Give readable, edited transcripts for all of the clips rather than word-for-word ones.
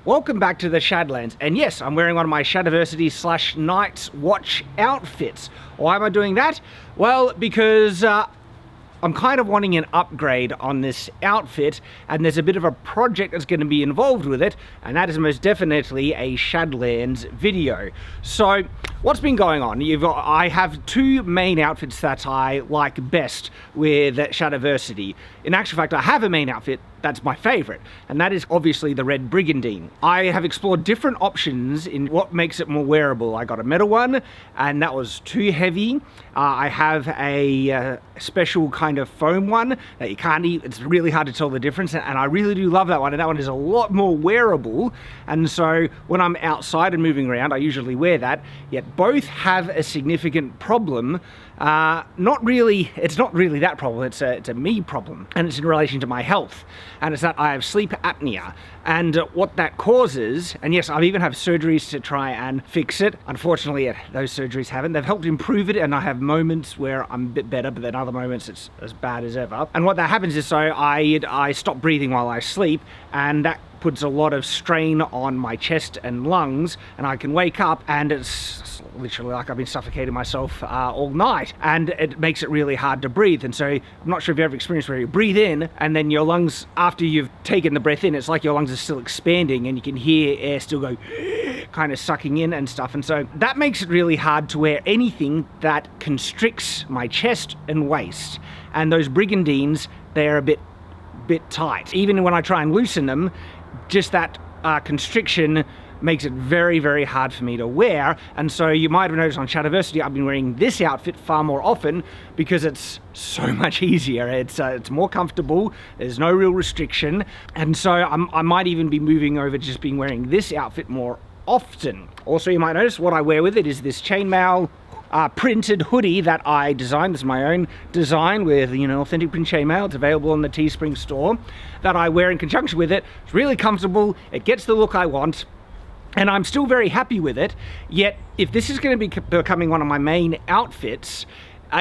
Welcome back to the Shadlands, and yes, I'm wearing one of my Shadiversity / Night's Watch outfits. Why am I doing that? Well, because I'm kind of wanting an upgrade on this outfit, and there's a bit of a project that's going to be involved with it, and that is most definitely a Shadlands video. So, what's been going on? I have two main outfits that I like best with Shadiversity. In actual fact, I have a main outfit that's my favorite, and that is obviously the red brigandine. I have explored different options in what makes it more wearable. I got a metal one, and that was too heavy. I have a special kind of foam one that you can't eat. It's really hard to tell the difference, and I really do love that one, and that one is a lot more wearable. And so when I'm outside and moving around, I usually wear that. Yet both have a significant problem. It's not really that problem, it's a me problem, and it's in relation to my health, and it's that I have sleep apnea, and what that causes, and yes, I've even had surgeries to try and fix it. Unfortunately, those surgeries haven't. They've helped improve it, and I have moments where I'm a bit better, but then other moments it's as bad as ever. And what that happens is, so I stop breathing while I sleep, and that puts a lot of strain on my chest and lungs, and I can wake up and it's literally like I've been suffocating myself all night, and it makes it really hard to breathe. And so I'm not sure if you've ever experienced where you breathe in and then your lungs, after you've taken the breath in, it's like your lungs are still expanding and you can hear air still go kind of sucking in and stuff. And so that makes it really hard to wear anything that constricts my chest and waist. And those brigandines, they're a bit tight. Even when I try and loosen them, just that constriction makes it very, very hard for me to wear. And so you might have noticed on Shadiversity, I've been wearing this outfit far more often because it's so much easier. It's more comfortable. There's no real restriction. And so I might even be moving over to just being wearing this outfit more often. Also, you might notice what I wear with it is this chainmail printed hoodie that I designed. This is my own design with, authentic print chainmail. It's available on the Teespring store, that I wear in conjunction with it. It's really comfortable. It gets the look I want, and I'm still very happy with it. Yet, if this is going to be becoming one of my main outfits,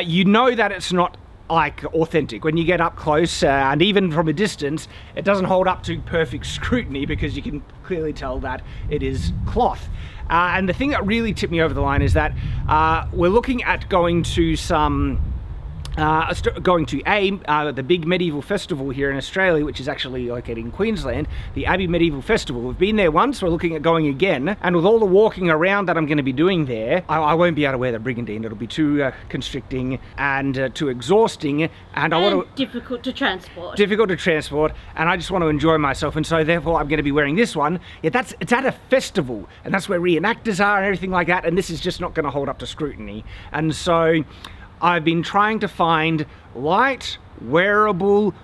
you know that it's not like authentic. When you get up close, and even from a distance, it doesn't hold up to perfect scrutiny because you can clearly tell that it is cloth. And the thing that really tipped me over the line is that we're looking at going to the big medieval festival here in Australia, which is actually located in Queensland, the Abbey Medieval Festival. We've been there once, we're looking at going again, and with all the walking around that I'm going to be doing there, I won't be able to wear the brigandine. It'll be too constricting and too exhausting, and difficult to transport. Difficult to transport, and I just want to enjoy myself, and so therefore I'm going to be wearing this one. Yeah, it's at a festival, and that's where reenactors are and everything like that, and this is just not going to hold up to scrutiny. And so I've been trying to find light, wearable,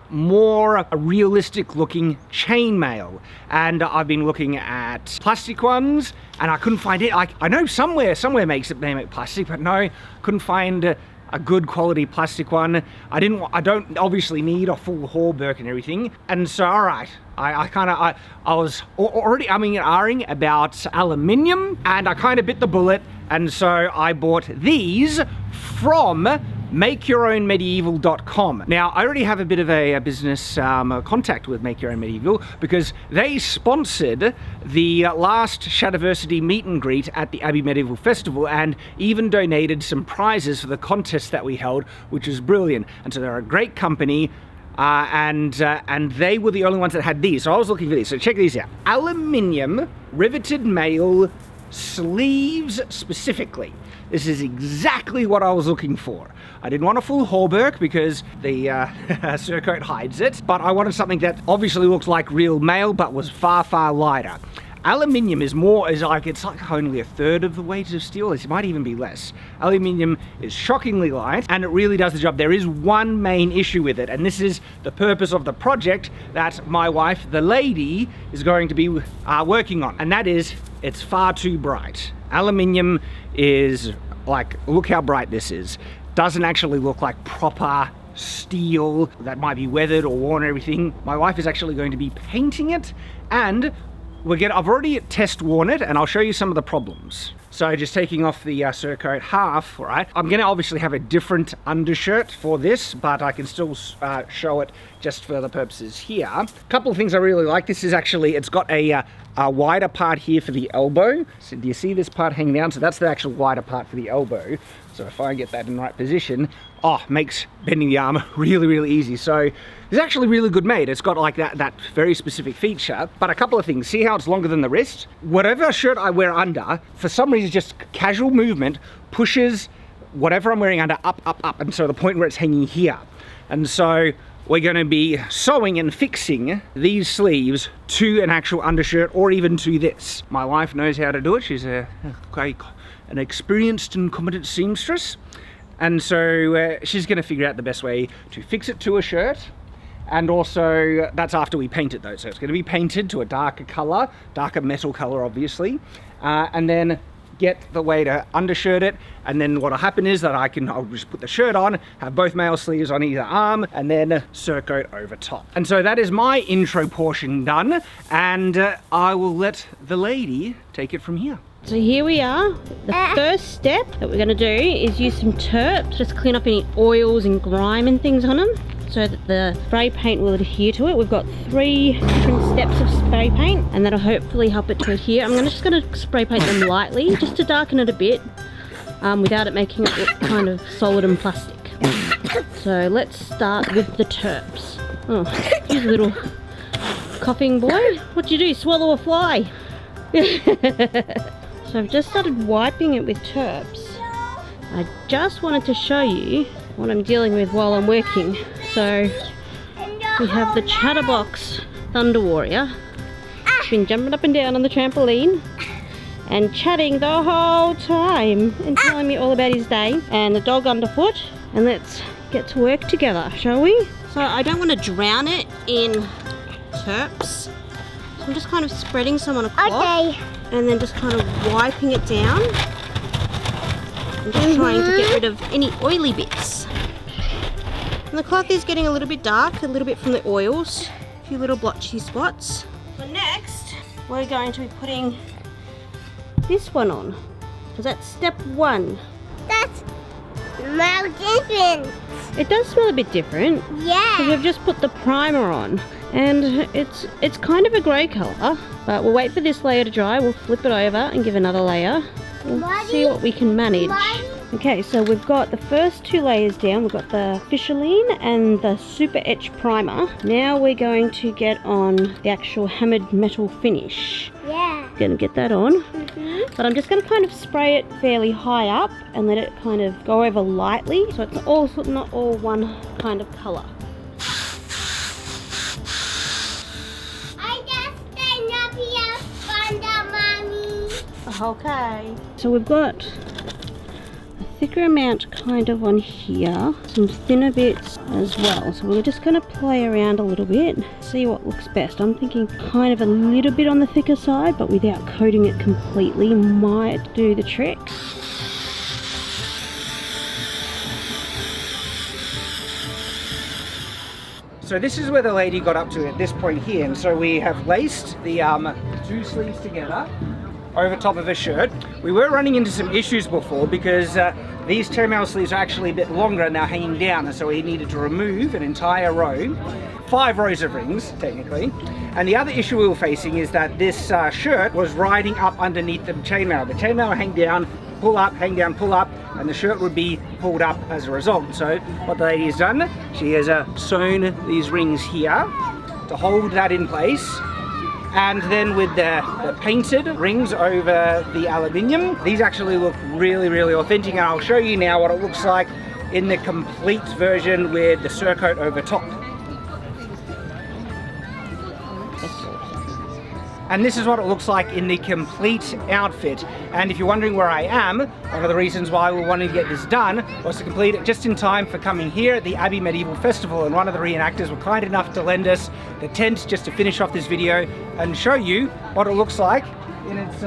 more realistic looking chainmail, and I've been looking at plastic ones, and I couldn't find it. I know somewhere they make plastic, but no, couldn't find a good quality plastic one. I don't obviously need a full hallberg and everything, and so alright, I was already umming and ahhing about aluminium, and I kind of bit the bullet, and so I bought these from MakeYourOwnMedieval.com. Now, I already have a bit of a business contact with Make Your Own Medieval because they sponsored the last Shadiversity meet and greet at the Abbey Medieval Festival, and even donated some prizes for the contest that we held, which was brilliant. And so they're a great company, and they were the only ones that had these. So I was looking for these. So check these out. Aluminium riveted mail sleeves specifically. This is exactly what I was looking for. I didn't want a full hallberg because the surcoat hides it, but I wanted something that obviously looks like real mail but was far, far lighter. Aluminium it's like only a third of the weight of steel. It might even be less. Aluminium is shockingly light, and it really does the job. There is one main issue with it, and this is the purpose of the project that my wife, the lady, is going to be working on, and that is, it's far too bright. Aluminium is like, look how bright this is. Doesn't actually look like proper steel that might be weathered or worn and everything. My wife is actually going to be painting it, and I've already test worn it, and I'll show you some of the problems. So just taking off the surcoat half, right? I'm gonna obviously have a different undershirt for this, but I can still show it just for the purposes here. A couple of things I really like. This is actually, it's got a wider part here for the elbow. So do you see this part hanging down? So that's the actual wider part for the elbow. So if I get that in the right position, makes bending the arm really, really easy. So it's actually really good made. It's got like that very specific feature. But a couple of things, see how it's longer than the wrist? Whatever shirt I wear under, for some reason, just casual movement pushes whatever I'm wearing under up, up, up. And so the point where it's hanging here. And so we're going to be sewing and fixing these sleeves to an actual undershirt or even to this. My wife knows how to do it. She's an experienced and competent seamstress. And so she's going to figure out the best way to fix it to a shirt. And also, that's after we paint it though. So it's going to be painted to a darker color, darker metal color obviously. And then get the way to undershirt it, and then what'll happen is that I'll just put the shirt on, have both male sleeves on either arm, and then surcoat over top. And so that is my intro portion done, and I will let the lady take it from here. So here we are. The first step that we're going to do is use some terps, just clean up any oils and grime and things on them, so that the spray paint will adhere to it. We've got 3 different steps of spray paint, and that'll hopefully help it to adhere. I'm just going to spray paint them lightly, just to darken it a bit, without it making it look kind of solid and plastic. So let's start with the terps. Oh, here's a little coughing boy. What'd you do, swallow a fly? So I've just started wiping it with terps. I just wanted to show you what I'm dealing with while I'm working. So we have the Chatterbox Thunder Warrior. He's been jumping up and down on the trampoline and chatting the whole time and telling me all about his day. And the dog underfoot. And let's get to work together, shall we? So I don't want to drown it in terps. So I'm just kind of spreading some on a cloth. Okay. And then just kind of wiping it down. And just trying to get rid of any oily bits. And the cloth is getting a little bit dark, a little bit from the oils, a few little blotchy spots. So next, we're going to be putting this one on, because that's step 1. That smells different. It does smell a bit different. Yeah. Because we've just put the primer on, and it's kind of a grey colour, but we'll wait for this layer to dry. We'll flip it over and give another layer. We'll see what we can manage. Okay, so we've got the first 2 layers down. We've got the Fisherline and the Super Etch Primer. Now we're going to get on the actual hammered metal finish. Yeah. Gonna get that on. But I'm just gonna kind of spray it fairly high up and let it kind of go over lightly, so it's also not all one kind of colour. I just stand up here under Mommy. Okay. So we've got thicker amount kind of on here, some thinner bits as well, so we're just going to play around a little bit, see what looks best. I'm thinking kind of a little bit on the thicker side, but without coating it completely might do the trick. So this is where the lady got up to at this point here, and so we have laced the 2 sleeves together over top of a shirt. We were running into some issues before because these chainmail sleeves are actually a bit longer and they're hanging down, and so we needed to remove an entire row, 5 rows of rings technically. And the other issue we were facing is that this shirt was riding up underneath the chainmail. The chainmail would hang down, pull up, hang down, pull up, and the shirt would be pulled up as a result. So what the lady has done, she has sewn these rings here to hold that in place. And then with the painted rings over the aluminium, these actually look really, really authentic, and I'll show you now what it looks like in the complete version with the surcoat over top. And this is what it looks like in the complete outfit. And if you're wondering where I am, one of the reasons why we wanted to get this done was to complete it just in time for coming here at the Abbey Medieval Festival. And one of the reenactors were kind enough to lend us the tent just to finish off this video and show you what it looks like in its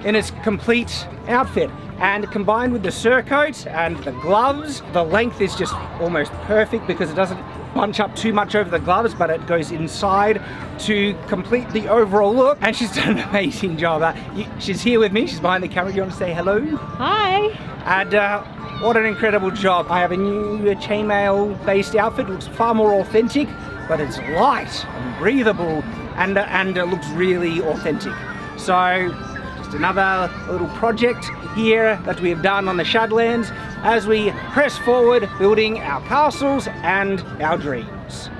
in its complete outfit. And combined with the surcoat and the gloves, the length is just almost perfect because it doesn't bunch up too much over the gloves, but it goes inside to complete the overall look. And she's done an amazing job. She's here with me, she's behind the camera. You want to say hello? Hi. And what an incredible job. I have a new chainmail based outfit. It looks far more authentic, but it's light and breathable, and it looks really authentic. So just another little project here that we have done on the Shadlands as we press forward building our castles and our dreams.